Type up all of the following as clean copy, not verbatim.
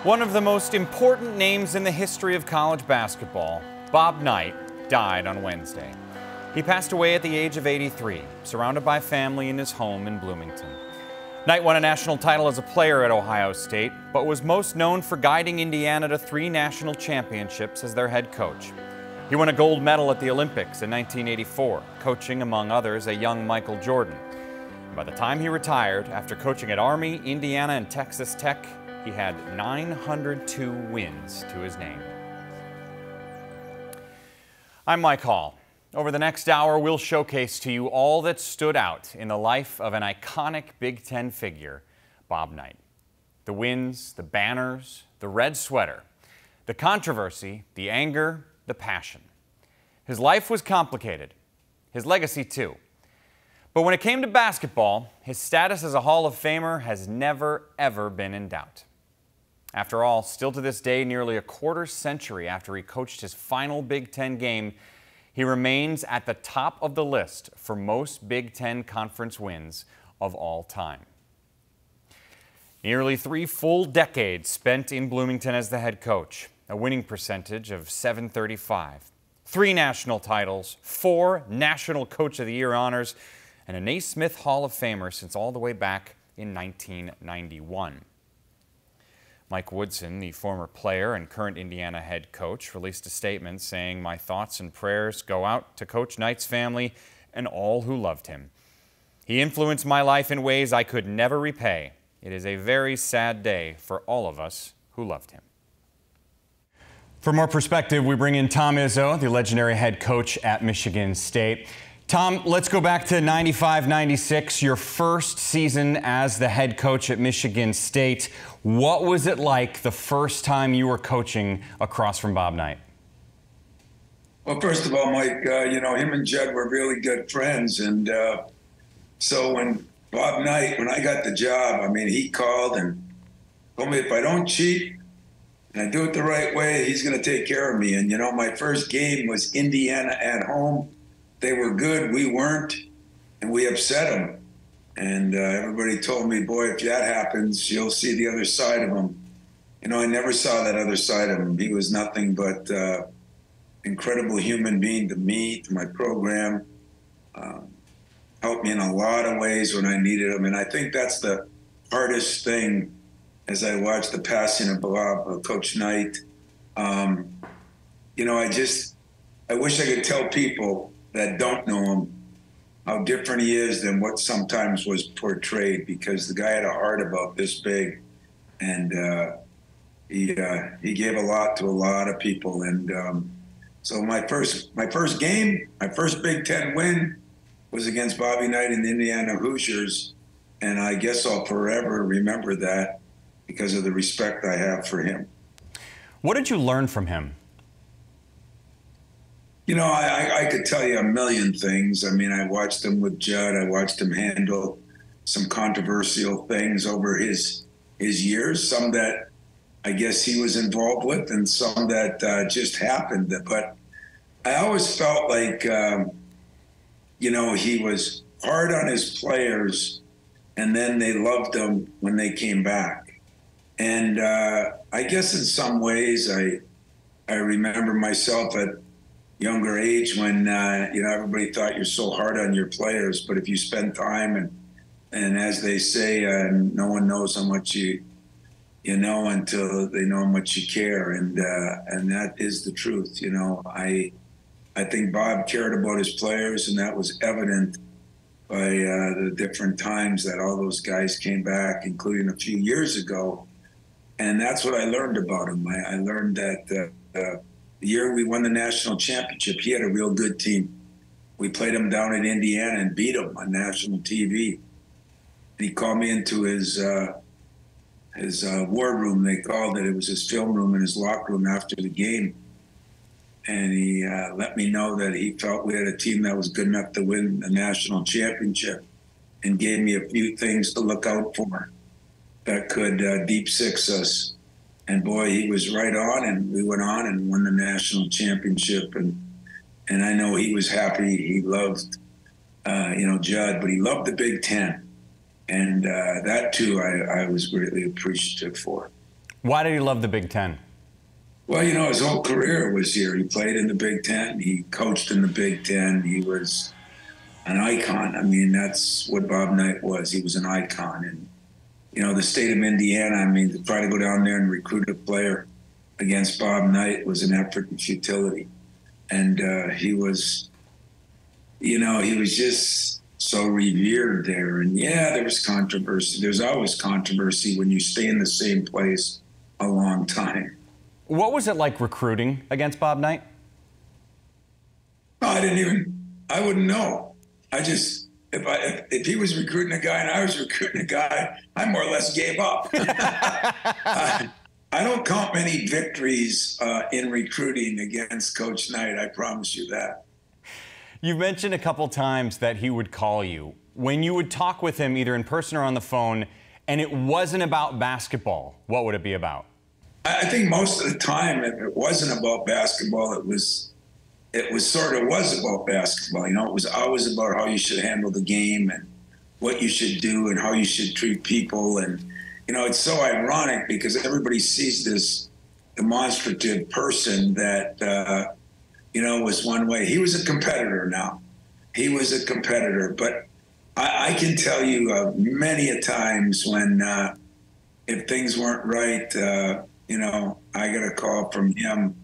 One of the most important names in the history of college basketball, Bob Knight, died on Wednesday. He passed away at the age of 83, surrounded by family in his home in Bloomington. Knight won a national title as a player at Ohio State, but was most known for guiding Indiana to 3 national championships as their head coach. He won a gold medal at the Olympics in 1984, coaching, among others, a young Michael Jordan. And by the time he retired, after coaching at Army, Indiana, and Texas Tech, he had 902 wins to his name. I'm Mike Hall. Over the next hour, we'll showcase to you all that stood out in the life of an iconic Big Ten figure, Bob Knight. The wins, the banners, the red sweater, the controversy, the anger, the passion. His life was complicated, his legacy too. But when it came to basketball, his status as a Hall of Famer has never, ever been in doubt. After all, still to this day, nearly a quarter century after he coached his final Big Ten game, he remains at the top of the list for most Big Ten conference wins of all time. Nearly 3 full decades spent in Bloomington as the head coach, a winning percentage of .735, 3 national titles, 4 National Coach of the Year honors, and a Naismith Hall of Famer since all the way back in 1991. Mike Woodson, the former player and current Indiana head coach, released a statement saying, "My thoughts and prayers go out to Coach Knight's family and all who loved him. He influenced my life in ways I could never repay. It is a very sad day for all of us who loved him." For more perspective, we bring in Tom Izzo, the legendary head coach at Michigan State. Tom, let's go back to 95-96, your first season as the head coach at Michigan State. What was it like the first time you were coaching across from Bob Knight? Well, first of all, Mike, him and Judd were really good friends. And so when Bob Knight, when I got the job, I mean, he called and told me if I don't cheat and I do it the right way, he's going to take care of me. And, my first game was Indiana at home. They were good, we weren't, and we upset them. And everybody told me, boy, if that happens, you'll see the other side of him. I never saw that other side of him. He was nothing but incredible human being to me, to my program. Helped me in a lot of ways when I needed him. And I think that's the hardest thing as I watched the passing of Coach Knight. I wish I could tell people that don't know him how different he is than what sometimes was portrayed, because the guy had a heart about this big, and he gave a lot to a lot of people. And so my first game, my first Big Ten win was against Bobby Knight and the Indiana Hoosiers, and I guess I'll forever remember that because of the respect I have for him. What did you learn from him? I could tell you a million things. I mean, I watched him with Judd. I watched him handle some controversial things over his years, some that I guess he was involved with and some that just happened. But I always felt like, he was hard on his players, and then they loved him when they came back. And I guess in some ways I remember myself at younger age when everybody thought you're so hard on your players, but if you spend time and as they say, no one knows how much you know until they know how much you care, and that is the truth. I think Bob cared about his players, and that was evident by the different times that all those guys came back, including a few years ago, and that's what I learned about him. I learned that. The year we won the national championship, he had a real good team. We played him down in Indiana and beat him on national TV. And he called me into his war room, they called it. It was his film room in his locker room after the game. And he let me know that he felt we had a team that was good enough to win the national championship, and gave me a few things to look out for that could deep six us. And boy, he was right on, and we went on and won the national championship. And I know he was happy. He loved, Judd, but he loved the Big Ten. And that, too, I was greatly appreciative for. Why did he love the Big Ten? Well, you know, his whole career was here. He played in the Big Ten. He coached in the Big Ten. He was an icon. I mean, that's what Bob Knight was. He was an icon. And, you know, the state of Indiana, I mean, to try to go down there and recruit a player against Bob Knight was an effort in futility. And he was, you know, he was just so revered there. And yeah, there was controversy. There's always controversy when you stay in the same place a long time. What was it like recruiting against Bob Knight? No, I wouldn't know. If he was recruiting a guy and I was recruiting a guy, I more or less gave up. I don't count many victories in recruiting against Coach Knight. I promise you that. You've mentioned a couple times that he would call you. When you would talk with him, either in person or on the phone, and it wasn't about basketball, what would it be about? I think most of the time, if it wasn't about basketball, it was about basketball. You know, it was always about how you should handle the game and what you should do and how you should treat people. And, you know, it's so ironic because everybody sees this demonstrative person that, you know, was one way. He was a competitor now. He was a competitor. But I can tell you many a times when if things weren't right, you know, I got a call from him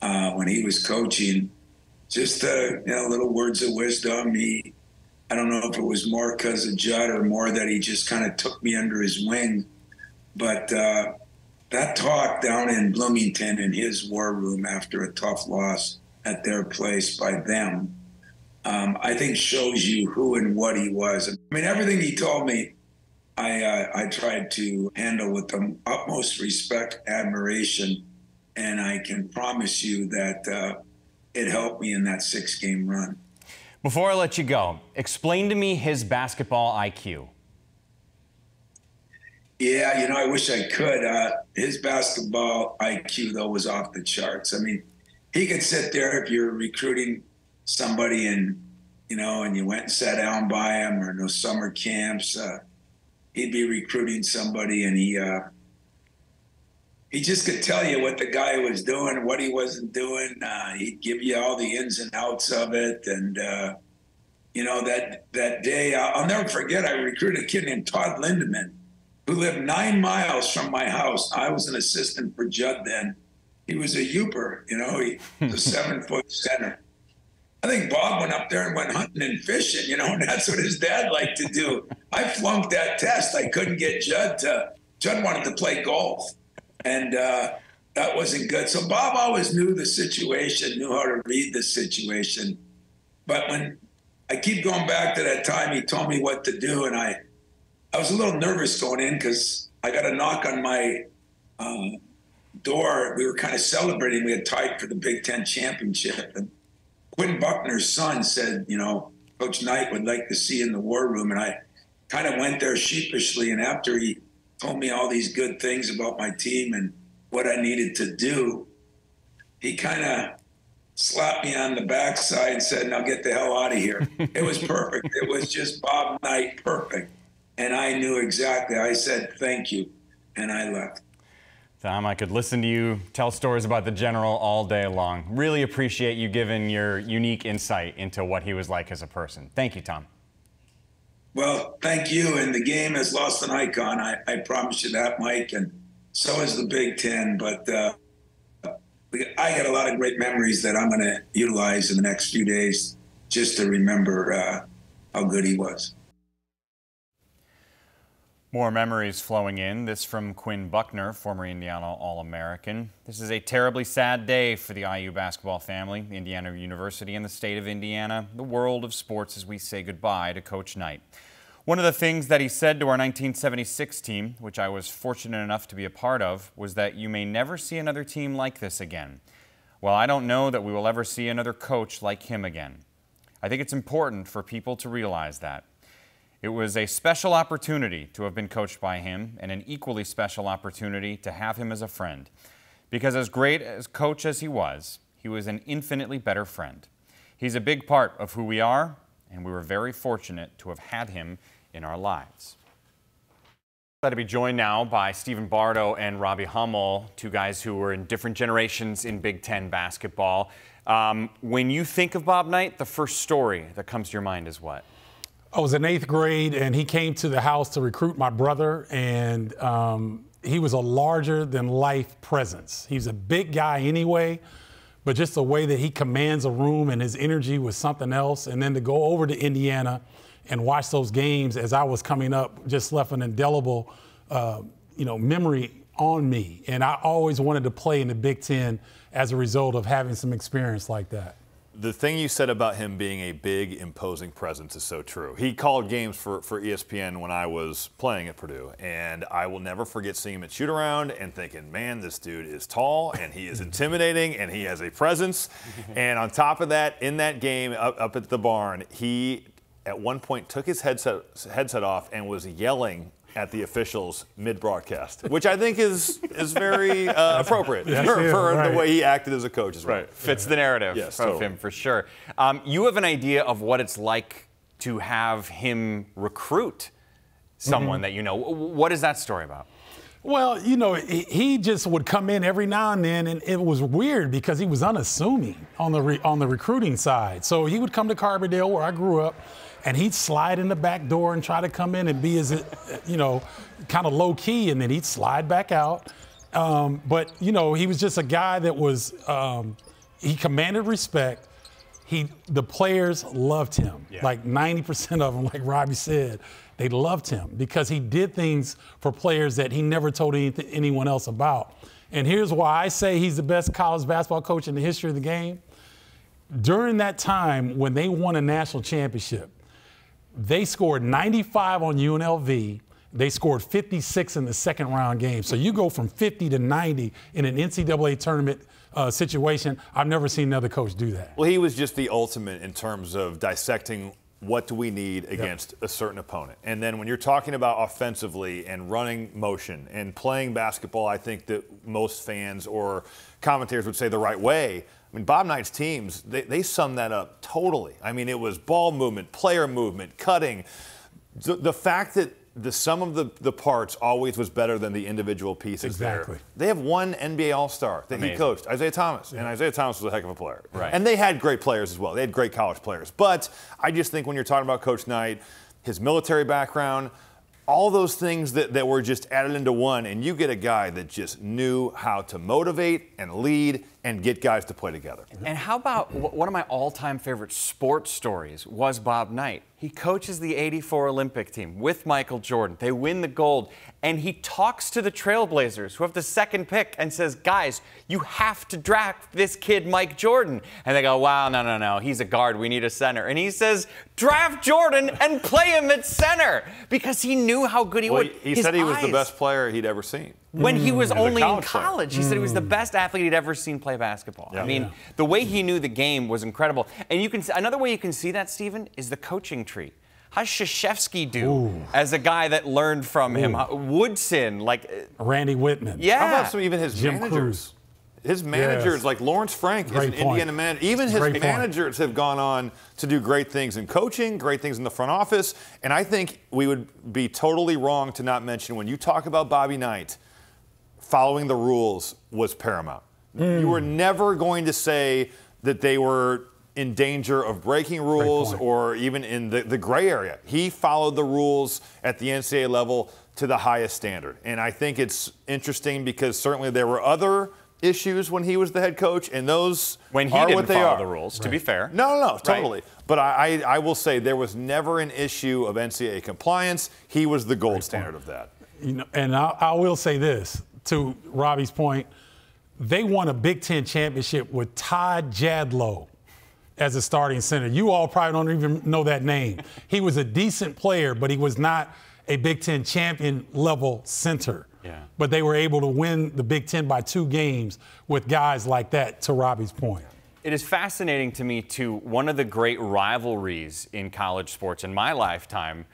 when he was coaching. Just, you know, little words of wisdom. I don't know if it was more because of Judd or more that he just kind of took me under his wing. But that talk down in Bloomington in his war room after a tough loss at their place by them, I think shows you who and what he was. I mean, everything he told me, I tried to handle with the utmost respect, admiration, and I can promise you that it helped me in that 6-game run. Before I let you go, explain to me his basketball IQ. Yeah, you know, I wish I could. His basketball IQ, though, was off the charts. I mean, he could sit there if you're recruiting somebody and, you know, and you went and sat down by him or no summer camps. He'd be recruiting somebody and he just could tell you what the guy was doing, what he wasn't doing. He'd give you all the ins and outs of it. And, you know, that day, I'll never forget, I recruited a kid named Todd Lindemann who lived 9 miles from my house. I was an assistant for Judd then. He was a Youper, you know, he was a 7-foot center. I think Bob went up there and went hunting and fishing, you know, and that's what his dad liked to do. I flunked that test. I couldn't get Judd wanted to play golf. And that wasn't good. So Bob always knew the situation, knew how to read the situation. But when I keep going back to that time, he told me what to do. And I was a little nervous going in because I got a knock on my door. We were kind of celebrating. We had tied for the Big Ten championship. And Quinn Buckner's son said, you know, Coach Knight would like to see you in the war room. And I kind of went there sheepishly. And after he told me all these good things about my team and what I needed to do, he kind of slapped me on the backside and said, now get the hell out of here. It was perfect. It was just Bob Knight perfect. And I knew exactly. I said, thank you. And I left. Tom, I could listen to you tell stories about the General all day long. Really appreciate you giving your unique insight into what he was like as a person. Thank you, Tom. Well, thank you. And the game has lost an icon. I promise you that, Mike. And so has the Big Ten. But I got a lot of great memories that I'm going to utilize in the next few days just to remember how good he was. More memories flowing in. This from Quinn Buckner, former Indiana All-American. This is a terribly sad day for the IU basketball family, Indiana University, and the state of Indiana, the world of sports, as we say goodbye to Coach Knight. One of the things that he said to our 1976 team, which I was fortunate enough to be a part of, was that you may never see another team like this again. Well, I don't know that we will ever see another coach like him again. I think it's important for people to realize that. It was a special opportunity to have been coached by him, and an equally special opportunity to have him as a friend. Because as great as coach as he was an infinitely better friend. He's a big part of who we are, and we were very fortunate to have had him in our lives. Glad to be joined now by Stephen Bardo and Robbie Hummel, two guys who were in different generations in Big Ten basketball. When you think of Bob Knight, the first story that comes to your mind is what? I was in 8th grade, and he came to the house to recruit my brother, and he was a larger-than-life presence. He's a big guy anyway, but just the way that he commands a room and his energy was something else. And then to go over to Indiana and watch those games as I was coming up just left an indelible, memory on me. And I always wanted to play in the Big Ten as a result of having some experience like that. The thing you said about him being a big, imposing presence is so true. He called games for ESPN when I was playing at Purdue, and I will never forget seeing him at shoot-around and thinking, man, this dude is tall, and he is intimidating, and he has a presence. And on top of that, in that game up at the barn, he at one point took his headset off and was yelling at the officials mid-broadcast, which I think is very appropriate for the way he acted as a coach as well. Right. Fits the narrative of him for sure. You have an idea of what it's like to have him recruit someone that you know. What is that story about? Well, he just would come in every now and then, and it was weird because he was unassuming on the recruiting side. So he would come to Carbondale, where I grew up, and he'd slide in the back door and try to come in and be as, kind of low key, and then he'd slide back out. But he was just a guy that was, he commanded respect. The players loved him. Yeah. Like 90% of them, like Robbie said, they loved him because he did things for players that he never told anyone else about. And here's why I say he's the best college basketball coach in the history of the game. During that time when they won a national championship, they scored 95 on UNLV. They scored 56 in the second round game. So you go from 50 to 90 in an NCAA tournament situation. I've never seen another coach do that. Well, he was just the ultimate in terms of dissecting what do we need against a certain opponent. And then when you're talking about offensively and running motion and playing basketball, I think that most fans or commentators would say the right way. I mean, Bob Knight's teams, they sum that up totally. I mean, it was ball movement, player movement, cutting. The fact that the sum of the parts always was better than the individual pieces. Exactly. There. They have one NBA All-Star that he coached, Isaiah Thomas, and Isaiah Thomas was a heck of a player. Right. And they had great players as well. They had great college players. But I just think when you're talking about Coach Knight, his military background, all those things that were just added into one, and you get a guy that just knew how to motivate and lead and get guys to play together. And how about one of my all-time favorite sports stories was Bob Knight. He coaches the '84 Olympic team with Michael Jordan. They win the gold, and he talks to the Trailblazers, who have the second pick, and says, guys, you have to draft this kid, Mike Jordan. And they go, wow, no, he's a guard. We need a center. And he says, draft Jordan and play him at center, because he knew how good he was. He said he was the best player he'd ever seen. When he was only in college, he said he was the best athlete he'd ever seen play basketball. Yeah. I mean, the way he knew the game was incredible. And another way you can see that, Stephen, is the coaching tree. How's Krzyzewski do as a guy that learned from him? Woodson, Randy Whitman. Yeah. How about even his Jim managers? Cruz. His managers, like Lawrence Frank, is an Indiana manager. Even his managers have gone on to do great things in coaching, great things in the front office. And I think we would be totally wrong to not mention, when you talk about Bobby Knight, following the rules was paramount. You were never going to say that they were in danger of breaking rules or even in the gray area. He followed the rules at the NCAA level to the highest standard. And I think it's interesting because certainly there were other issues when he was the head coach, and those when he are didn't what they follow are. the rules, to be fair. No, totally. But I will say there was never an issue of NCAA compliance. He was the gold standard of that. And I will say this, to Robbie's point, they won a Big Ten championship with Todd Jadlow as a starting center. You all probably don't even know that name. He was a decent player, but he was not a Big Ten champion level center. Yeah. But they were able to win the Big Ten by 2 games with guys like that, to Robbie's point. It is fascinating to me, too, one of the great rivalries in college sports in my lifetime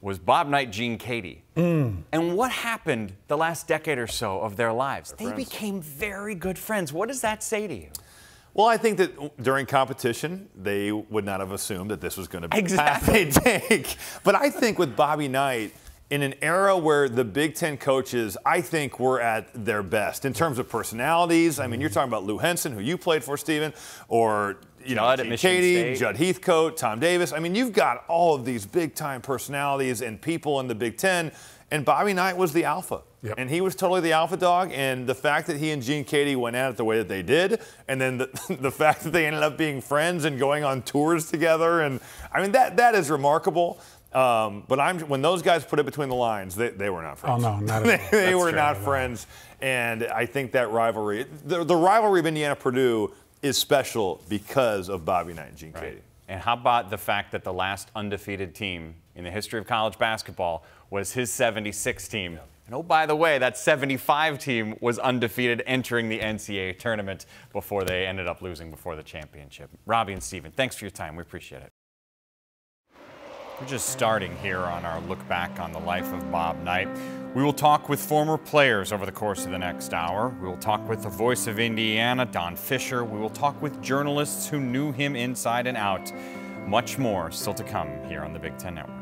was Bob Knight, Gene Keady. And what happened the last decade or so of their lives? They became very good friends. What does that say to you? Well, I think that during competition, they would not have assumed that this was going to be exactly the path they take. But I think with Bobby Knight, in an era where the Big Ten coaches, I think, were at their best in terms of personalities. I mean, you're talking about Lou Henson, who you played for, Stephen, or Gene Katie, Judd Heathcote, Tom Davis. I mean, you've got all of these big-time personalities and people in the Big Ten, and Bobby Knight was the alpha. Yep. And he was totally the alpha dog, and the fact that he and Gene Katie went at it the way that they did, and then the fact that they ended up being friends and going on tours together, and I mean, that is remarkable. But when those guys put it between the lines, they were not friends. Oh, no, not at all. They were not friends, and I think that rivalry, the rivalry of Indiana-Purdue is special because of Bobby Knight and Gene Katie. And how about the fact that the last undefeated team in the history of college basketball was his 76 team? Yep. And oh, by the way, that 75 team was undefeated entering the NCAA tournament before they ended up losing before the championship. Robbie and Stephen, thanks for your time. We appreciate it. We're just starting here on our look back on the life of Bob Knight. We will talk with former players over the course of the next hour. We will talk with the voice of Indiana, Don Fisher. We will talk with journalists who knew him inside and out. Much more still to come here on the Big Ten Network.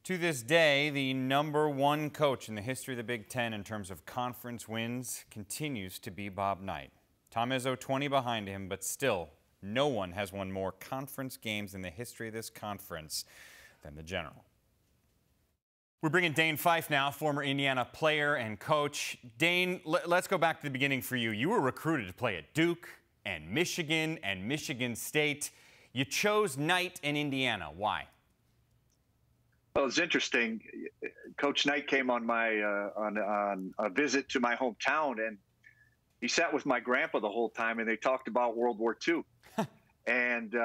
To this day, the #1 coach in the history of the Big Ten in terms of conference wins continues to be Bob Knight. Tom Izzo 20 behind him, but still, no one has won more conference games in the history of this conference than the General. We're bringing Dane Fife now, former Indiana player and coach. Dane, let's go back to the beginning for you. You were recruited to play at Duke and Michigan State. You chose Knight and Indiana. Why? Well, it's interesting. Coach Knight came on my on a visit to my hometown, and he sat with my grandpa the whole time, and they talked about World War II. And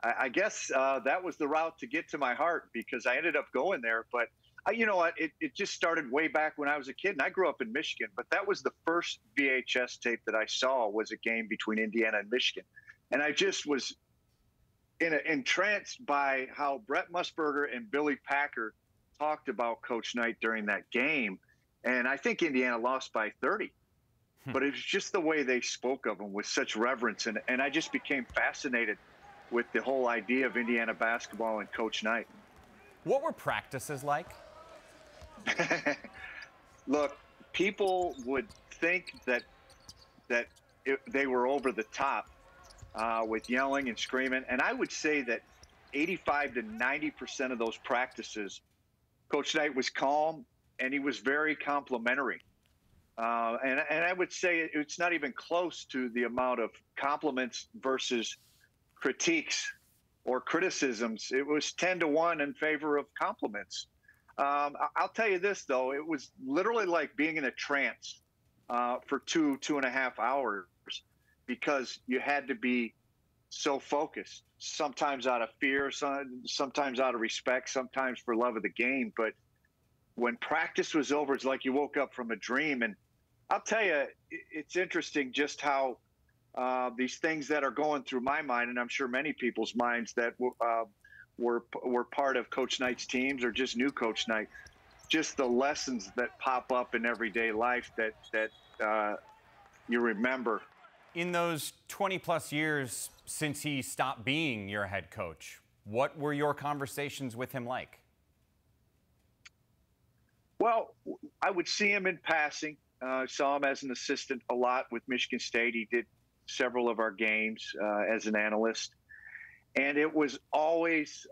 I guess that was the route to get to my heart, because I ended up going there. But you know what? It just started way back when I was a kid, and I grew up in Michigan. But that was the first VHS tape that I saw, was a game between Indiana and Michigan, and I just was entranced by how Brett Musburger and Billy Packer talked about Coach Knight during that game. And I think Indiana lost by 30. But it was just the way they spoke of him with such reverence. And I just became fascinated with the whole idea of Indiana basketball and Coach Knight. What were practices like? Look, people would think that they were over the top. With yelling and screaming. And I would say that 85 to 90% of those practices, Coach Knight was calm, and he was very complimentary. And I would say it's not even close to the amount of compliments versus critiques or criticisms. It was 10 to 1 in favor of compliments. I'll tell you this, though. It was literally like being in a trance for 2.5 hours. Because you had to be so focused, sometimes out of fear, sometimes out of respect, sometimes for love of the game. But when practice was over, it's like you woke up from a dream. And I'll tell you, it's interesting just how these things that are going through my mind, and I'm sure many people's minds that were part of Coach Knight's teams or just knew Coach Knight, just the lessons that pop up in everyday life that you remember. In those 20-plus years since he stopped being your head coach, what were your conversations with him like? Well, I would see him in passing. I saw him as an assistant a lot with Michigan State. He did several of our games as an analyst. And it was always,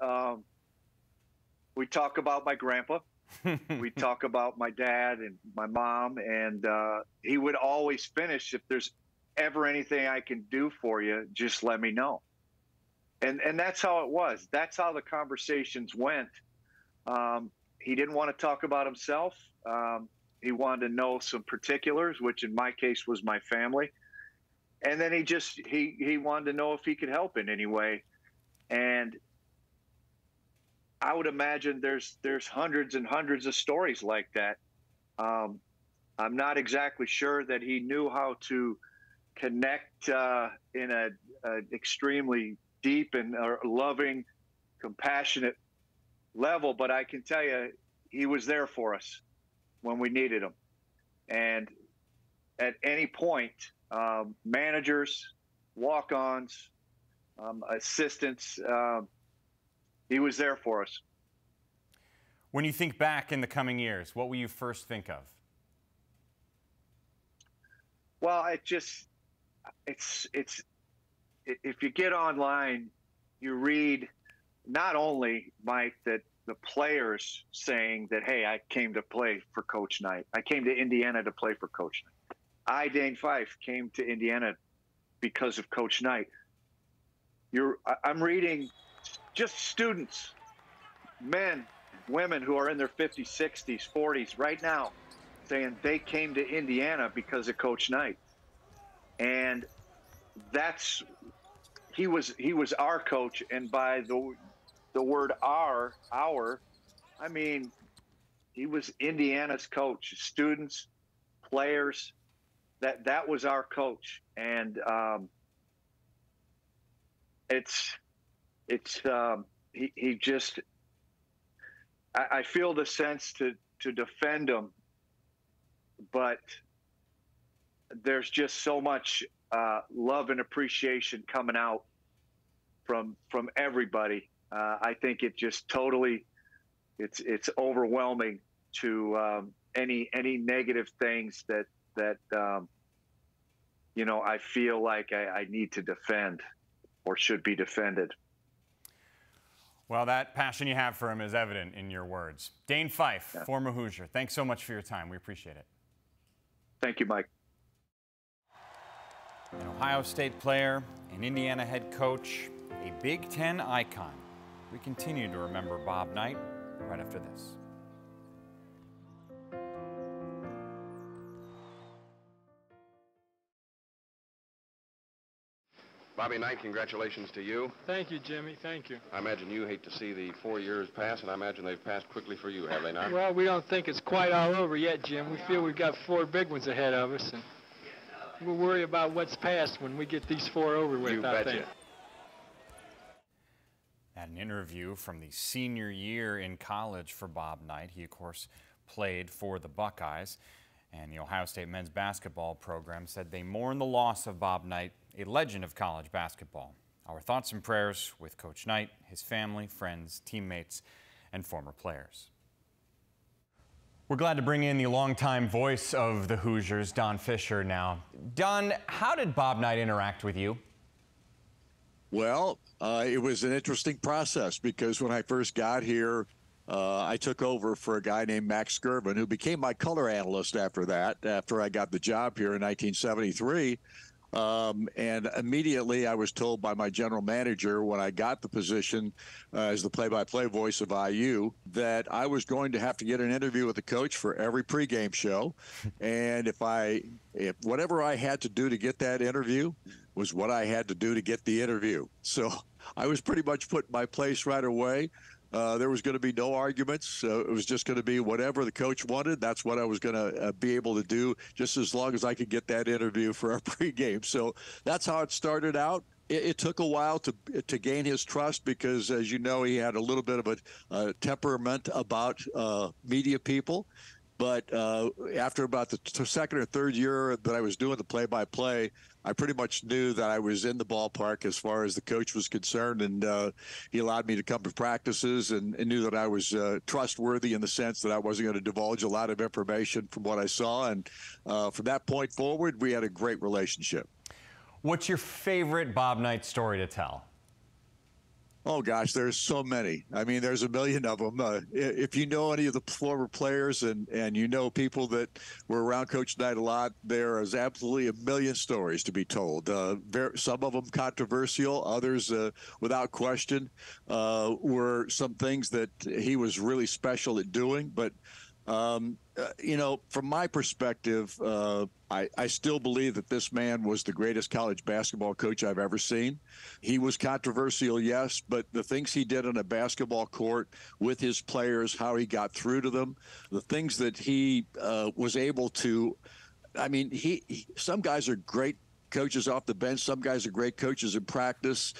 we talk about my grandpa. We talk about my dad and my mom. And he would always finish, if there's ever anything I can do for you, just let me know. And that's how it was. That's how the conversations went. He didn't want to talk about himself. He wanted to know some particulars, which in my case was my family. And then he wanted to know if he could help in any way. And I would imagine there's hundreds and hundreds of stories like that. I'm not exactly sure that he knew how to connect in an extremely deep and loving, compassionate level, but I can tell you he was there for us when we needed him. And at any point, managers, walk-ons, assistants, he was there for us. When you think back in the coming years, what will you first think of? Well, it's if you get online, you read not only, Mike, that the players saying that, hey, I came to play for Coach Knight. I came to Indiana to play for Coach Knight. Dane Fife, came to Indiana because of Coach Knight. I'm reading just students, men, women who are in their 50s, 60s, 40s right now saying they came to Indiana because of Coach Knight. And he was our coach, and by the word our, I mean, he was Indiana's coach. Students, players, that was our coach. And he just, I feel the sense to defend him, but there's just so much love and appreciation coming out from everybody. I think it just totally, it's overwhelming to any negative things that I feel like I need to defend or should be defended. Well, that passion you have for him is evident in your words. Dane Fife, former Hoosier, thanks so much for your time. We appreciate it. Thank you, Mike. An Ohio State player, an Indiana head coach, a Big Ten icon. We continue to remember Bob Knight right after this. Bobby Knight, congratulations to you. Thank you, Jimmy. Thank you. I imagine you hate to see the 4 years pass, and I imagine they've passed quickly for you, have they not? Well, we don't think it's quite all over yet, Jim. We feel we've got 4 big ones ahead of us, and we'll worry about what's past when we get these 4 over with. You betcha. At an interview from the senior year in college for Bob Knight, he, of course, played for the Buckeyes, and the Ohio State men's basketball program said they mourn the loss of Bob Knight, a legend of college basketball. Our thoughts and prayers with Coach Knight, his family, friends, teammates, and former players. We're glad to bring in the longtime voice of the Hoosiers, Don Fisher, now. Don, how did Bob Knight interact with you? Well, it was an interesting process because when I first got here, I took over for a guy named Max Skirvin, who became my color analyst after that, after I got the job here in 1973. And immediately I was told by my general manager when I got the position as the play-by-play voice of IU that I was going to have to get an interview with the coach for every pregame show. And if whatever I had to do to get that interview was what I had to do to get the interview. So I was pretty much put in my place right away. There was going to be no arguments. It was just going to be whatever the coach wanted. That's what I was going to be able to do, just as long as I could get that interview for our pregame. So that's how it started out. It took a while to gain his trust because, as you know, he had a little bit of a temperament about media people. But after about the second or third year that I was doing the play-by-play, I pretty much knew that I was in the ballpark as far as the coach was concerned, and he allowed me to come to practices and knew that I was trustworthy in the sense that I wasn't going to divulge a lot of information from what I saw. And from that point forward, we had a great relationship. What's your favorite Bob Knight story to tell? Oh, gosh, there's so many. I mean, there's a million of them. If you know any of the former players and you know people that were around Coach Knight a lot, there is absolutely a million stories to be told. Some of them controversial, others, without question, were some things that he was really special at doing. But, from my perspective, I still believe that this man was the greatest college basketball coach I've ever seen. He was controversial, yes, but the things he did on a basketball court with his players, how he got through to them, the things that he was able to, I mean, some guys are great coaches off the bench. Some guys are great coaches in practice.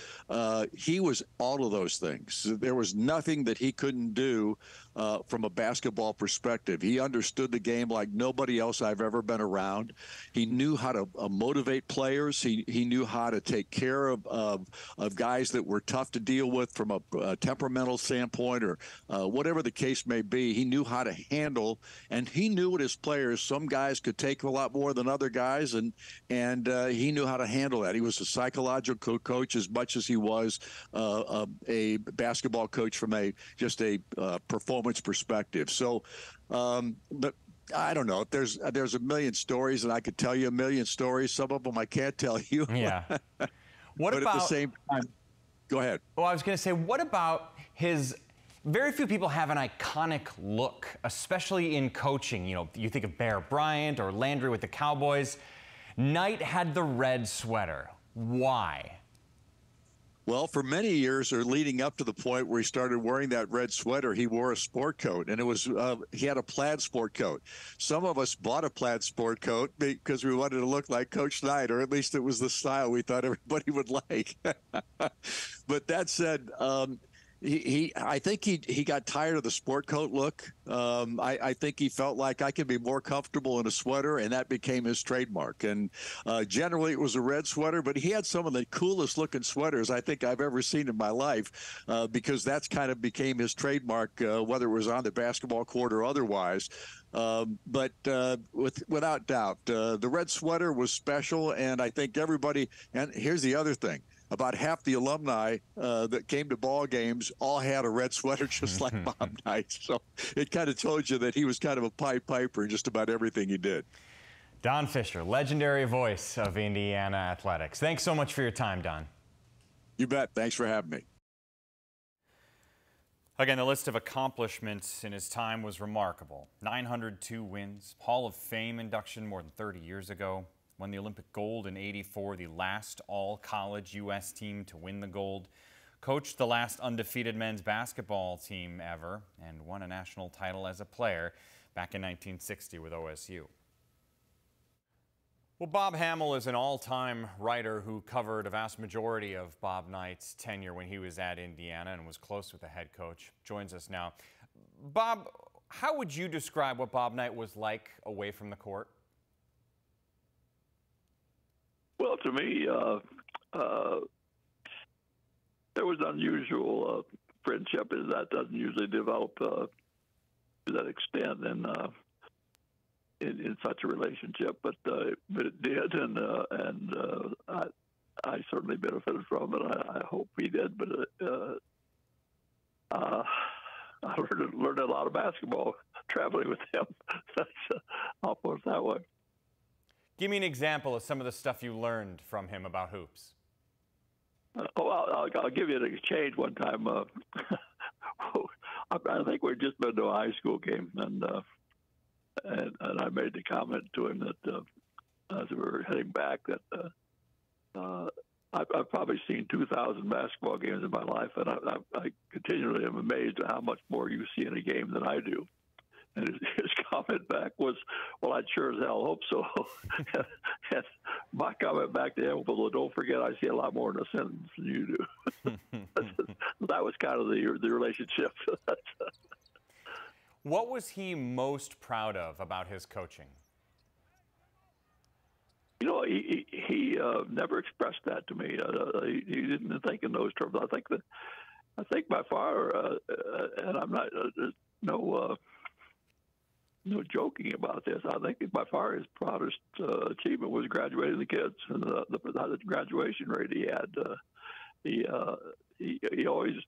He was all of those things. There was nothing that he couldn't do from a basketball perspective. He understood the game like nobody else I've ever been around. He knew how to motivate players. He knew how to take care of guys that were tough to deal with from a temperamental standpoint or whatever the case may be. He knew how to handle, and he knew what his players, some guys could take a lot more than other guys, and he knew how to handle that. He was a psychological coach as much as he was a basketball coach from just a performance perspective. So, but I don't know. There's a million stories, and I could tell you a million stories. Some of them I can't tell you. Yeah. What but about, at the same time, go ahead. Well, I was going to say, what about his? Very few people have an iconic look, especially in coaching. You know, you think of Bear Bryant or Landry with the Cowboys. Knight had the red sweater. Why? Well, for many years, or leading up to the point where he started wearing that red sweater, he wore a sport coat, and it was he had a plaid sport coat. Some of us bought a plaid sport coat because we wanted to look like Coach Knight, or at least it was the style we thought everybody would like. But that said, I think he got tired of the sport coat look. I think he felt like I could be more comfortable in a sweater, and that became his trademark. And generally, it was a red sweater, but he had some of the coolest looking sweaters I think I've ever seen in my life, because that's kind of became his trademark, whether it was on the basketball court or otherwise. But without doubt, the red sweater was special, and I think everybody. And here's the other thing. About half the alumni that came to ball games all had a red sweater just like Bob Knight. So it kind of told you that he was kind of a Pied Piper in just about everything he did. Don Fisher, legendary voice of Indiana athletics. Thanks so much for your time, Don. You bet. Thanks for having me. Again, the list of accomplishments in his time was remarkable. 902 wins, Hall of Fame induction more than 30 years ago. Won the Olympic gold in '84, the last all-college U.S. team to win the gold. Coached the last undefeated men's basketball team ever and won a national title as a player back in 1960 with OSU. Well, Bob Hamill is an all-time writer who covered a vast majority of Bob Knight's tenure when he was at Indiana and was close with the head coach. Joins us now. Bob, how would you describe what Bob Knight was like away from the court? Well, to me, there was unusual friendship that doesn't usually develop to that extent in such a relationship, but it did, and I certainly benefited from it. I hope he did, but I learned a lot of basketball traveling with him. I'll put it that way. Give me an example of some of the stuff you learned from him about hoops. I'll give you an exchange one time. I think we'd just been to a high school game, and I made the comment to him that as we were heading back that I've probably seen 2,000 basketball games in my life, and I continually am amazed at how much more you see in a game than I do. And his comment back was, well, I'd sure as hell hope so. And my comment back to him was, well, don't forget, I see a lot more in a sentence than you do. That was kind of the relationship. What was he most proud of about his coaching? You know, he never expressed that to me. He didn't think in those terms. I think by far, and I'm not no joking about this. I think by far his proudest achievement was graduating the kids and the graduation rate he had. He always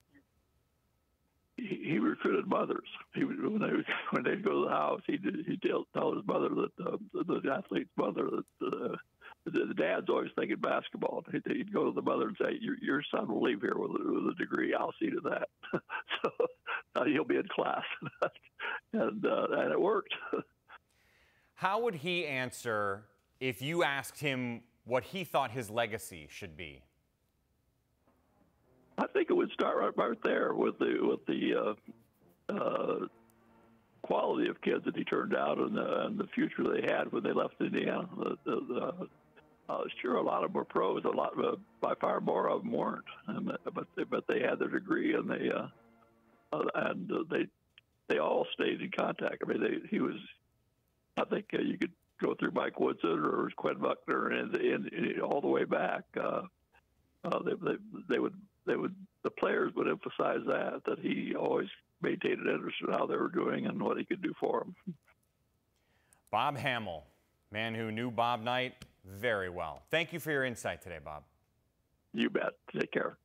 recruited mothers. When they'd go to the house, he'd tell his mother that the athlete's mother that the dad's always thinking basketball. He'd go to the mother and say, "Your son will leave here with a degree. I'll see to that." So he'll be in class, and it worked. How would he answer if you asked him what he thought his legacy should be? I think it would start right there with the quality of kids that he turned out and the future they had when they left Indiana. Sure, a lot of them were pros. By far more of them weren't, but they had their degree, and they they all stayed in contact. I mean, he was. I think you could go through Mike Woodson or Quinn Buckner and all the way back. The players would emphasize that he always maintained an interest in how they were doing and what he could do for them. Bob Hamill, man who knew Bob Knight very well. Thank you for your insight today, Bob. You bet. Take care.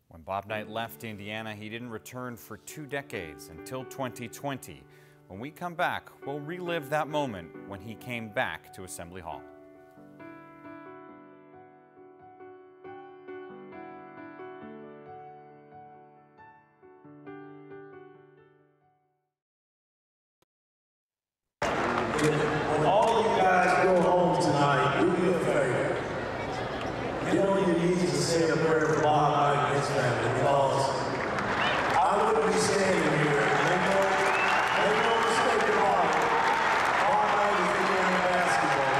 When Bob Knight left Indiana, he didn't return for 2 decades until 2020. When we come back, we'll relive that moment when he came back to Assembly Hall. When all you guys go home tonight, do me a favor. You don't even need to say a prayer for Bob Knight and his family, because I wouldn't be standing here. Make no mistake about it. Bob Knight is the game of basketball.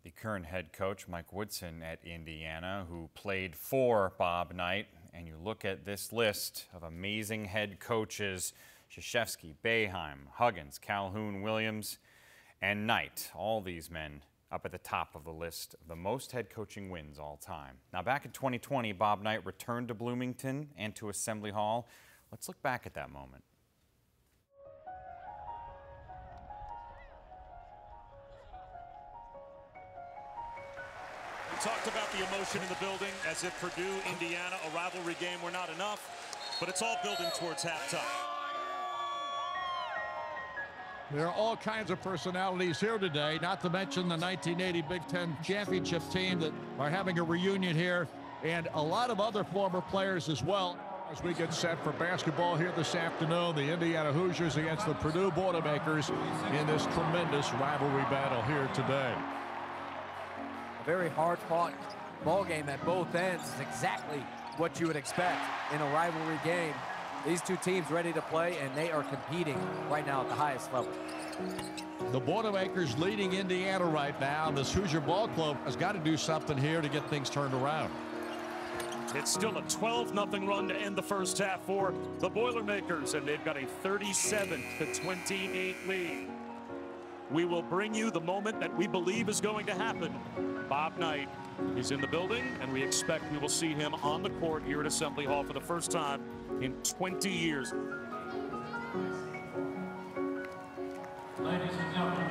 The current head coach, Mike Woodson at Indiana, who played for Bob Knight, and you look at this list of amazing head coaches: Krzyzewski, Boeheim, Huggins, Calhoun, Williams, and Knight. All these men up at the top of the list of the most head coaching wins all time. Now, back in 2020, Bob Knight returned to Bloomington and to Assembly Hall. Let's look back at that moment. We talked about the emotion in the building as if Purdue, Indiana, a rivalry game were not enough, but it's all building towards halftime. There are all kinds of personalities here today, not to mention the 1980 Big Ten championship team that are having a reunion here, and a lot of other former players as well. As we get set for basketball here this afternoon, the Indiana Hoosiers against the Purdue Boilermakers in this tremendous rivalry battle here today. A very hard-fought ball game at both ends is exactly what you would expect in a rivalry game. These two teams ready to play, and they are competing right now at the highest level. The Boilermakers leading Indiana right now. This Hoosier Ball Club has got to do something here to get things turned around. It's still a 12-0 run to end the first half for the Boilermakers, and they've got a 37-28 lead. We will bring you the moment that we believe is going to happen. Bob Knight is in the building, and we expect we will see him on the court here at Assembly Hall for the first time in 20 years. Ladies and gentlemen,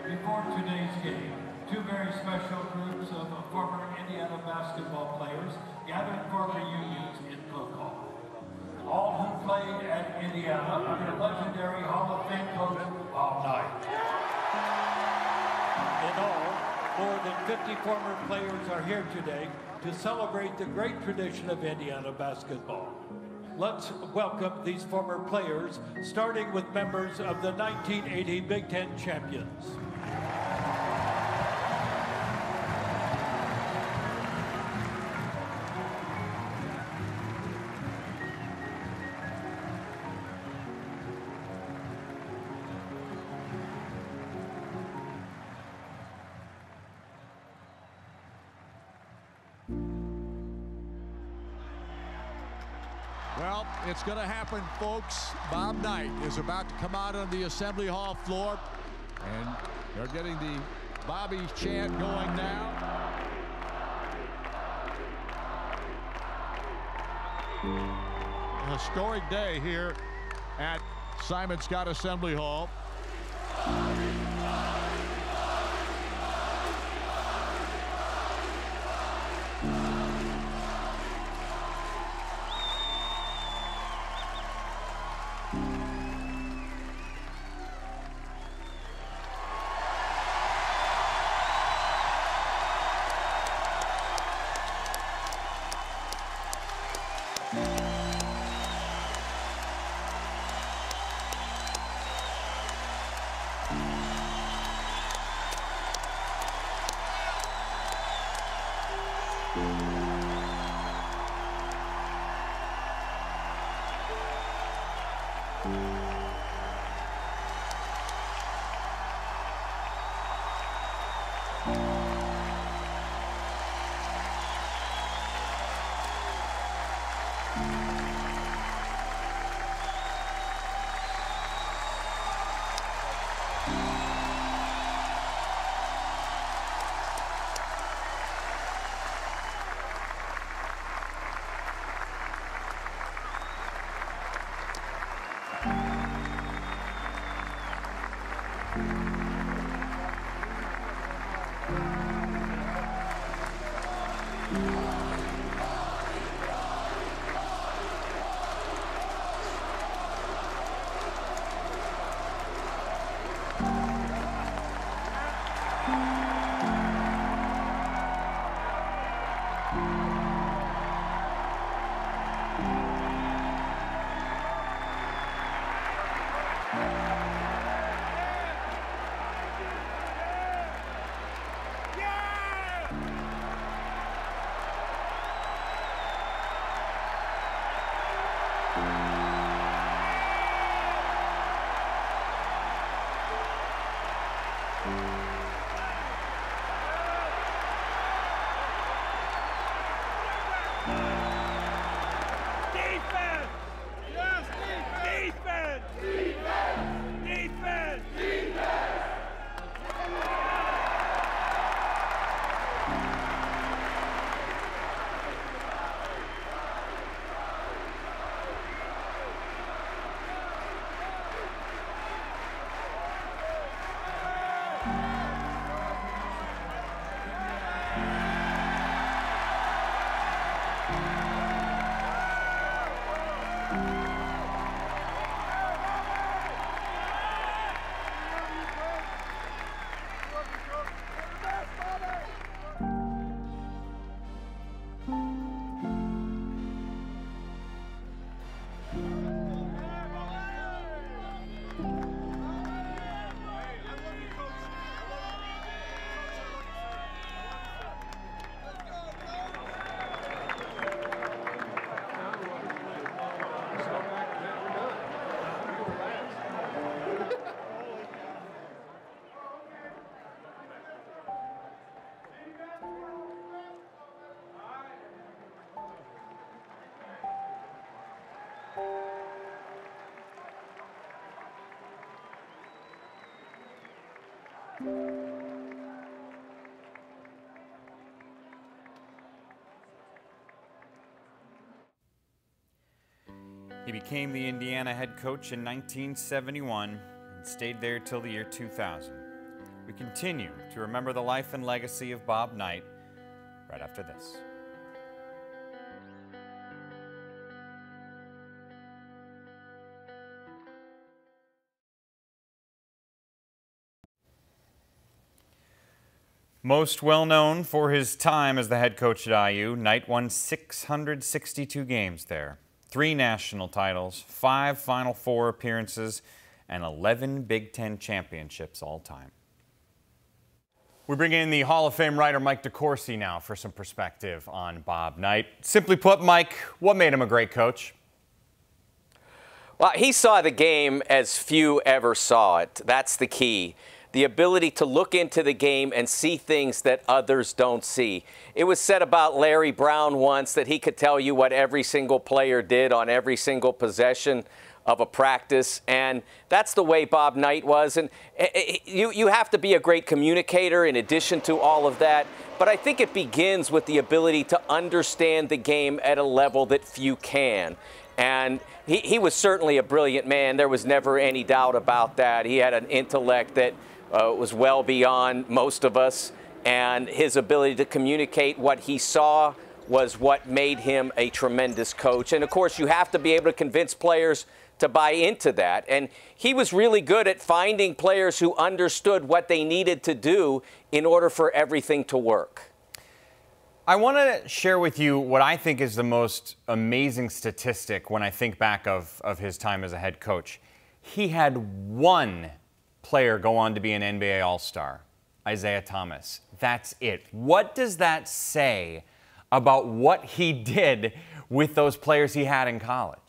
before today's game, two very special groups of former Indiana basketball players gathered for reunions in Cook Hall. All who played at Indiana under legendary Hall of Fame coach Bob Knight. In all, more than 50 former players are here today to celebrate the great tradition of Indiana basketball. Let's welcome these former players, starting with members of the 1980 Big Ten champions. Well, it's going to happen, folks. Bob Knight is about to come out on the Assembly Hall floor, and they're getting the Bobby chant going now. A historic day here at Simon Skjodt Assembly Hall. He became the Indiana head coach in 1971 and stayed there till the year 2000. We continue to remember the life and legacy of Bob Knight right after this. Most well known for his time as the head coach at IU, Knight won 662 games there. 3 national titles, 5 Final Four appearances, and 11 Big Ten championships all time. We bring in the Hall of Fame writer Mike DeCourcy now for some perspective on Bob Knight. Simply put, Mike, what made him a great coach? Well, he saw the game as few ever saw it. That's the key. The ability to look into the game and see things that others don't see. It was said about Larry Brown once that he could tell you what every single player did on every single possession of a practice, and that's the way Bob Knight was. And you have to be a great communicator in addition to all of that, but I think it begins with the ability to understand the game at a level that few can. And he was certainly a brilliant man. There was never any doubt about that. He had an intellect that was well beyond most of us, and his ability to communicate what he saw was what made him a tremendous coach. And of course, you have to be able to convince players to buy into that. And he was really good at finding players who understood what they needed to do in order for everything to work. I want to share with you what I think is the most amazing statistic when I think back of his time as a head coach. He had 1 player go on to be an NBA All-Star, Isaiah Thomas. That's it. What does that say about what he did with those players he had in college?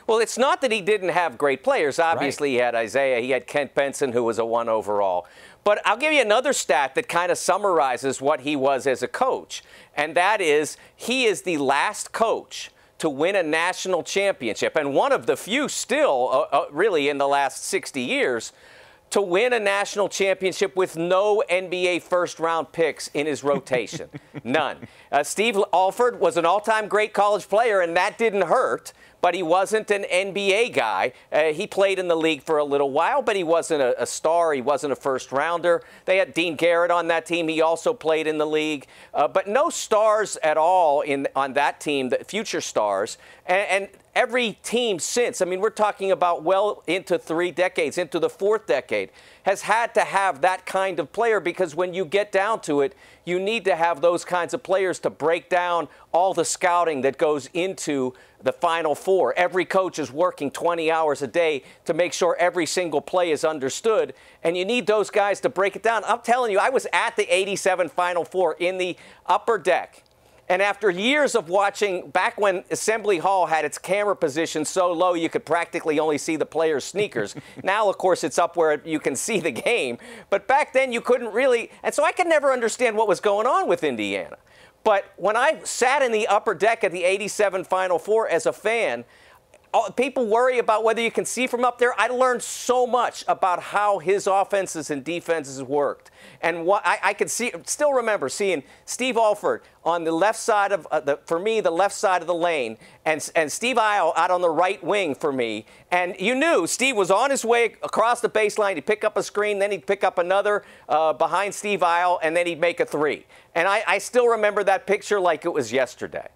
Well, it's not that he didn't have great players. Obviously, He had Isaiah. He had Kent Benson, who was a 1 overall. But I'll give you another stat that kind of summarizes what he was as a coach, and that is he is the last coach to win a national championship, and one of the few still, really in the last 60 years, to win a national championship with no NBA first-round picks in his rotation. None. Steve Alford was an all-time great college player, and that didn't hurt, but he wasn't an NBA guy. He played in the league for a little while, but he wasn't a star. He wasn't a first-rounder. They had Dean Garrett on that team. He also played in the league. But no stars at all on that team, the future stars. And every team since, I mean, we're talking about well into 3 decades, into the 4th decade, has had to have that kind of player, because when you get down to it, you need to have those kinds of players to break down all the scouting that goes into the Final Four. Every coach is working 20 hours a day to make sure every single play is understood, and you need those guys to break it down. I'm telling you, I was at the '87 Final Four in the upper deck, And after years of watching, back when Assembly Hall had its camera position so low you could practically only see the players' sneakers. Now, of course, it's up where you can see the game. But back then you couldn't really, and so I could never understand what was going on with Indiana. But when I sat in the upper deck at the '87 Final Four as a fan, people worry about whether you can see from up there. I learned so much about how his offenses and defenses worked. And what I could still remember seeing Steve Alford on the left side of, for me, the left side of the lane, and Steve Isle out on the right wing for me. And you knew Steve was on his way across the baseline. He'd pick up a screen, then he'd pick up another behind Steve Isle, and then he'd make a three. And I still remember that picture like it was yesterday.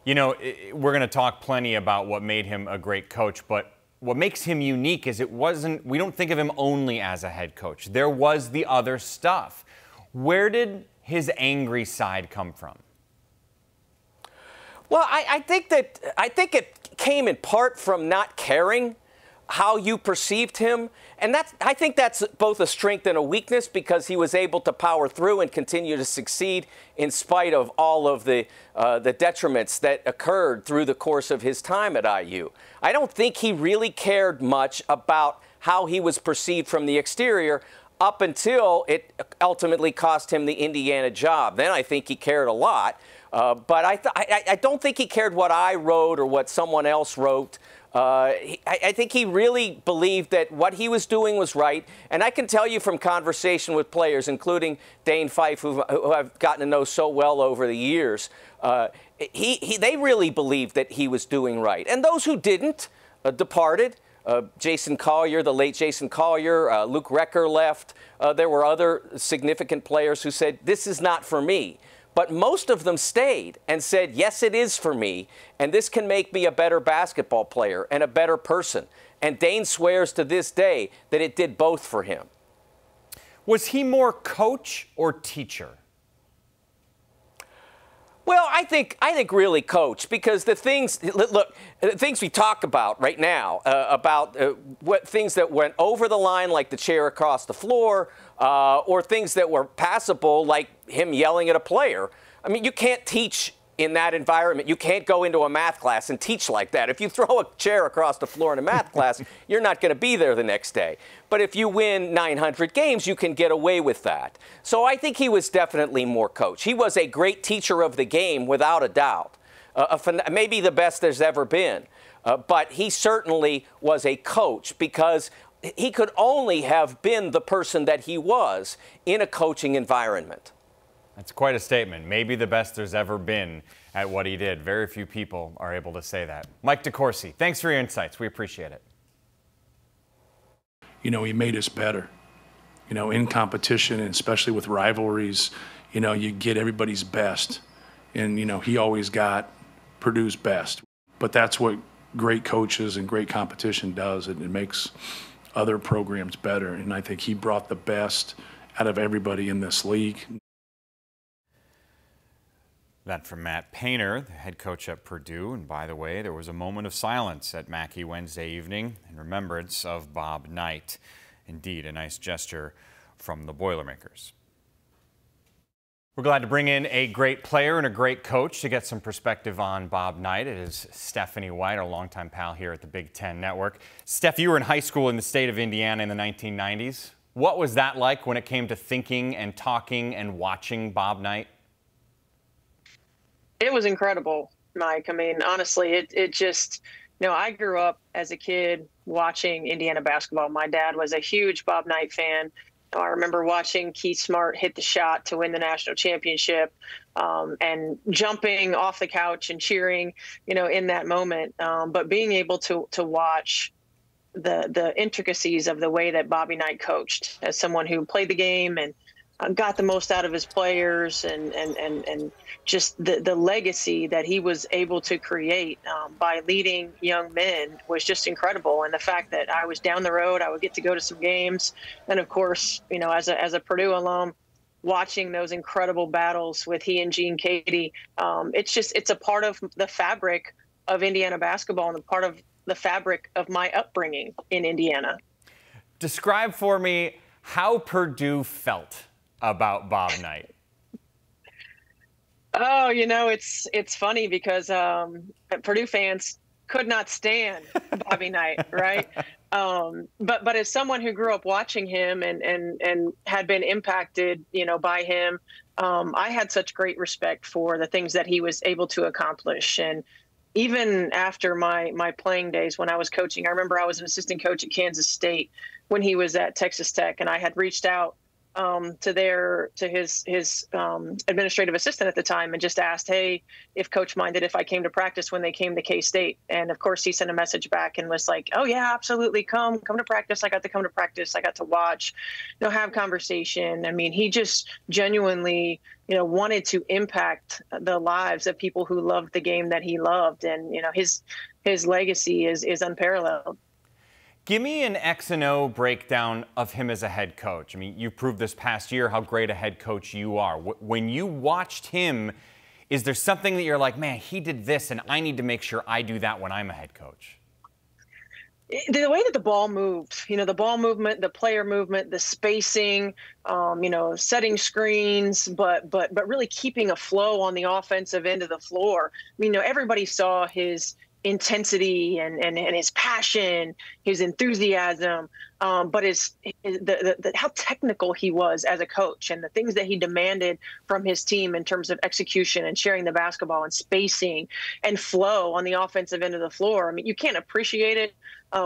You know, we're going to talk plenty about what made him a great coach, but what makes him unique is we don't think of him only as a head coach. There was the other stuff. Where did his angry side come from? Well, I think it came in part from not caring how you perceived him. And I think that's both a strength and a weakness, because he was able to power through and continue to succeed in spite of all of the detriments that occurred through the course of his time at IU. I don't think he really cared much about how he was perceived from the exterior up until it ultimately cost him the Indiana job. Then I think he cared a lot. But I don't think he cared what I wrote or what someone else wrote. I think he really believed that what he was doing was right. And I can tell you from conversation with players, including Dane Fife, who I've gotten to know so well over the years, they really believed that he was doing right. And those who didn't departed. Jason Collier, the late Jason Collier, Luke Recker left. There were other significant players who said, this is not for me. But most of them stayed and said, yes, it is for me, and this can make me a better basketball player and a better person. And Dane swears to this day that it did both for him. Was he more coach or teacher? Well, I think really coach, because the things, look, the things we talk about right now, what things that went over the line, like the chair across the floor, or things that were passable, like him yelling at a player. I mean, you can't teach in that environment. You can't go into a math class and teach like that. If you throw a chair across the floor in a math class, you're not going to be there the next day. But if you win 900 games, you can get away with that. So I think he was definitely more coach. He was a great teacher of the game, without a doubt. Maybe the best there's ever been. But he certainly was a coach, because he could only have been the person that he was in a coaching environment. That's quite a statement. Maybe the best there's ever been at what he did. Very few people are able to say that. Mike DeCourcy, thanks for your insights. We appreciate it. You know, he made us better. You know, in competition, and especially with rivalries, you know, you get everybody's best. And, you know, he always produced best. But that's what great coaches and great competition does. It makes other programs better. And I think he brought the best out of everybody in this league. That from Matt Painter, the head coach at Purdue. And by the way, there was a moment of silence at Mackey Wednesday evening in remembrance of Bob Knight. Indeed, a nice gesture from the Boilermakers. We're glad to bring in a great player and a great coach to get some perspective on Bob Knight. It is Stephanie White, our longtime pal here at the Big Ten Network. Steph, you were in high school in the state of Indiana in the 1990s. What was that like when it came to thinking and talking and watching Bob Knight? It was incredible, Mike. I mean, honestly, it just, you know, I grew up as a kid watching Indiana basketball. My dad was a huge Bob Knight fan. I remember watching Keith Smart hit the shot to win the national championship, and jumping off the couch and cheering, you know, in that moment. But being able to watch the intricacies of the way that Bobby Knight coached, as someone who played the game and got the most out of his players, and just the legacy that he was able to create by leading young men was just incredible. And the fact that I was down the road, I would get to go to some games. And of course, you know, as a Purdue alum, watching those incredible battles with he and Gene Katie, it's a part of the fabric of Indiana basketball and a part of the fabric of my upbringing in Indiana. Describe for me how Purdue felt about Bob Knight. Oh, it's funny because Purdue fans could not stand Bobby Knight, right? But as someone who grew up watching him and had been impacted, by him, I had such great respect for the things that he was able to accomplish. And even after my playing days when I was coaching, I remember I was an assistant coach at Kansas State when he was at Texas Tech, and I had reached out to his administrative assistant at the time and just asked, hey, if coach minded if I came to practice when they came to K-State. And of course he sent a message back and was like, oh yeah, absolutely. Come to practice. I got to come to practice. I got to watch, have conversation. I mean, he just genuinely, wanted to impact the lives of people who loved the game that he loved. And, his legacy is unparalleled. Give me an X and O breakdown of him as a head coach. I mean, you proved this past year how great a head coach you are. When you watched him, is there something that you're like, man, he did this and I need to make sure I do that when I'm a head coach? The way that the ball moved, the ball movement, the player movement, the spacing, setting screens, but really keeping a flow on the offensive end of the floor. I mean, everybody saw his intensity and his passion, his enthusiasm, but how technical he was as a coach and the things that he demanded from his team in terms of execution and sharing the basketball and spacing and flow on the offensive end of the floor. I mean, you can't appreciate it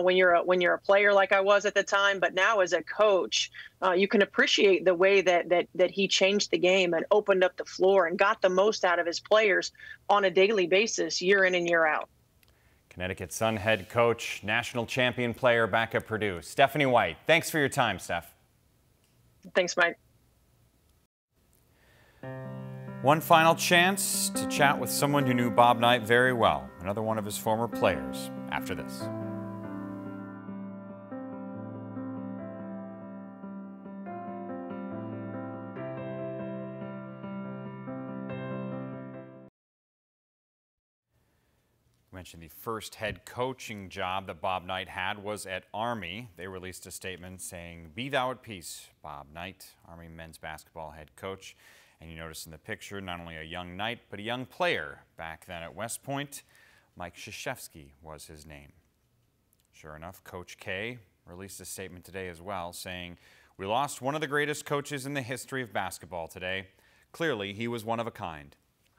when you're a player like I was at the time, but now as a coach, you can appreciate the way that he changed the game and opened up the floor and got the most out of his players on a daily basis, year in and year out. Connecticut Sun head coach, national champion player back at Purdue, Stephanie White. Thanks for your time, Steph. Thanks, Mike. One final chance to chat with someone who knew Bob Knight very well, another one of his former players, after this. Mentioned the first head coaching job that Bob Knight had was at Army. They released a statement saying, "Be thou at peace, Bob Knight," Army men's basketball head coach. And you notice in the picture, not only a young Knight, but a young player back then at West Point. Mike Krzyzewski was his name. Sure enough, Coach K released a statement today as well, saying, "We lost one of the greatest coaches in the history of basketball today. Clearly, he was one of a kind.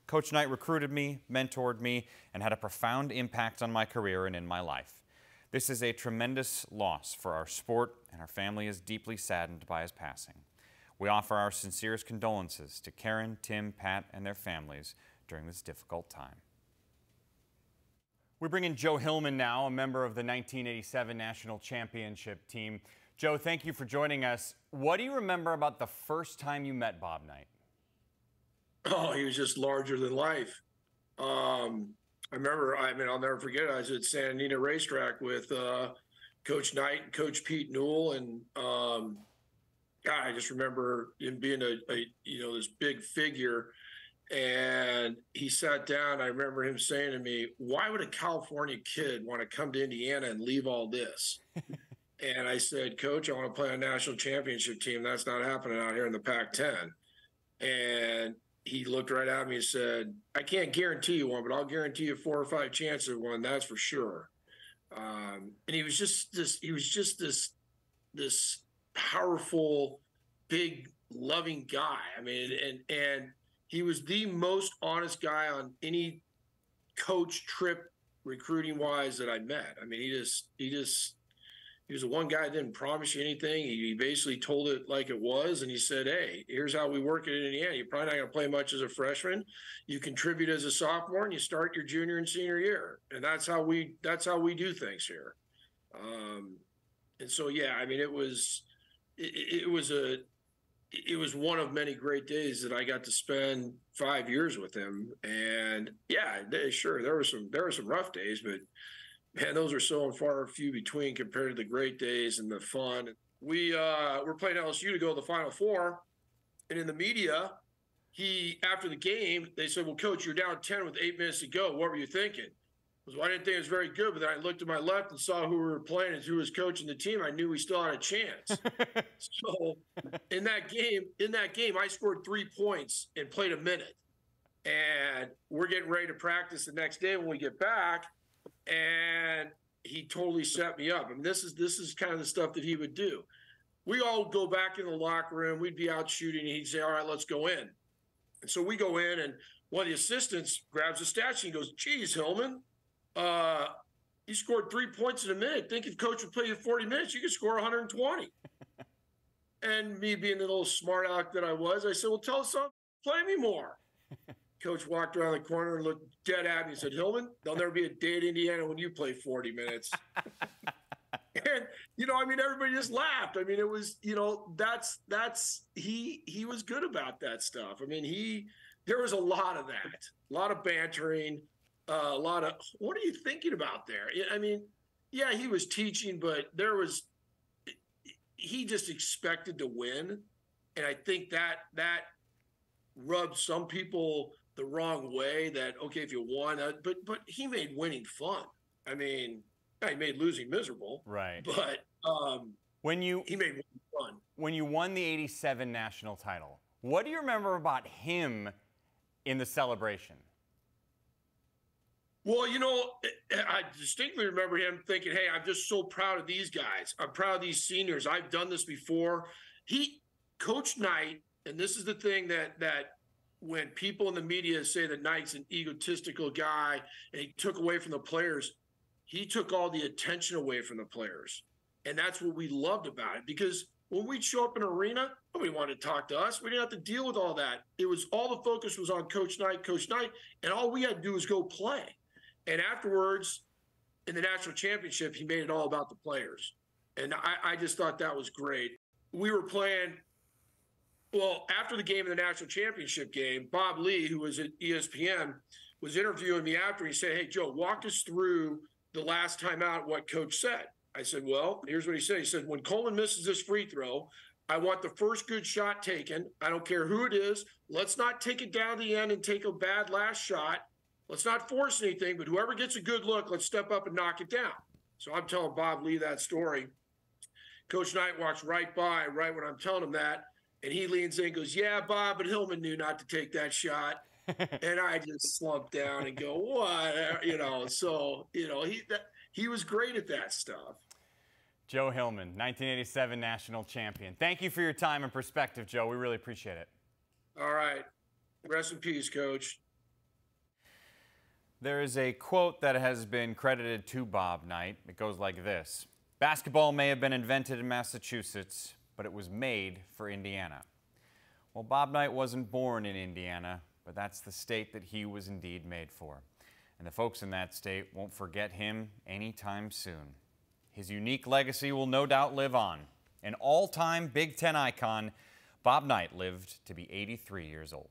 Coach Knight recruited me, mentored me, and had a profound impact on my career and in my life. This is a tremendous loss for our sport, and our family is deeply saddened by his passing. We offer our sincerest condolences to Karen, Tim, Pat, and their families during this difficult time." We bring in Joe Hillman now, a member of the 1987 National Championship team. Joe, thank you for joining us. What do you remember about the first time you met Bob Knight? Oh, he was just larger than life. I remember, I'll never forget it. I was at Santa Anita Racetrack with Coach Knight and Coach Pete Newell. And I just remember him being this big figure. And he sat down. I remember him saying to me, "Why would a California kid want to come to Indiana and leave all this?" And I said, "Coach, I want to play on a national championship team. That's not happening out here in the Pac-10. And he looked right at me and said, "I can't guarantee you one, but I'll guarantee you 4 or 5 chances of one. That's for sure." And he was just this powerful, big, loving guy. I mean, and he was the most honest guy on any coach trip recruiting wise that I met. I mean, he was the one guy that didn't promise you anything. He basically told it like it was, and he said, "Hey, here's how we work it in Indiana. You're probably not going to play much as a freshman. You contribute as a sophomore, and you start your junior and senior year, and that's how we do things here." And so, yeah, I mean, it was one of many great days that I got to spend 5 years with him. And yeah, sure, there were some rough days, but man, those are so far few between compared to the great days and the fun. We were playing LSU to go to the Final Four, and in the media, after the game, they said, "Well, Coach, you're down 10 with 8 minutes to go. What were you thinking?" I didn't think it was very good, but then I looked to my left and saw who we were playing and who was coaching the team. I knew we still had a chance. So in that game, I scored 3 points and played a minute. And we're getting ready to practice the next day when we get back, and he totally set me up. I mean, this is kind of the stuff that he would do. We all go back in the locker room. We'd be out shooting, and he'd say, all right, let's go in. And so we go in, and one of the assistants grabs a stat sheet and goes, geez, Hillman, you scored 3 points in a minute. Think if coach would play you 40 minutes, you could score 120. And me being the little smart aleck that I was, I said, well, tell us something, play me more. Coach walked around the corner and looked dead at me and said, Hillman, there'll never be a day at Indiana when you play 40 minutes. And, you know, I mean, everybody just laughed. I mean, it was, you know, he was good about that stuff. I mean, there was a lot of that, a lot of bantering, a lot of, what are you thinking about there? I mean, yeah, he was teaching, but he just expected to win. And I think that rubbed some people the wrong way that, okay, if you won, but he made winning fun. I mean, he made losing miserable. Right. But he made winning fun. When you won the '87 national title, what do you remember about him in the celebration? Well, you know, I distinctly remember him thinking, hey, I'm just so proud of these guys. I'm proud of these seniors. I've done this before. Coach Knight, and this is the thing that when people in the media say that Knight's an egotistical guy and he took away from the players, he took all the attention away from the players. And that's what we loved about it, because when we'd show up in an arena, nobody wanted to talk to us. We didn't have to deal with all that. It was all the focus was on Coach Knight, and all we had to do was go play. And afterwards, in the national championship, he made it all about the players. And I just thought that was great. We were playing, well, after the game of the national championship game, Bob Lee, who was at ESPN, was interviewing me after. He said, hey, Joe, walk us through the last time out what Coach said. I said, well, here's what he said. He said, when Coleman misses this free throw, I want the first good shot taken. I don't care who it is. Let's not take it down to the end and take a bad last shot. Let's not force anything, but whoever gets a good look, let's step up and knock it down. So I'm telling Bob Lee that story. Coach Knight walks right by, right when I'm telling him that, and he leans in and goes, yeah, Bob, but Hillman knew not to take that shot. And I just slumped down and go, what? You know, so, you know, he was great at that stuff. Joe Hillman, 1987 national champion. Thank you for your time and perspective, Joe. We really appreciate it. All right. Rest in peace, Coach. There is a quote that has been credited to Bob Knight. It goes like this: basketball may have been invented in Massachusetts, but it was made for Indiana. Well, Bob Knight wasn't born in Indiana, but that's the state that he was indeed made for. And the folks in that state won't forget him anytime soon. His unique legacy will no doubt live on. An all-time Big Ten icon, Bob Knight lived to be 83 years old.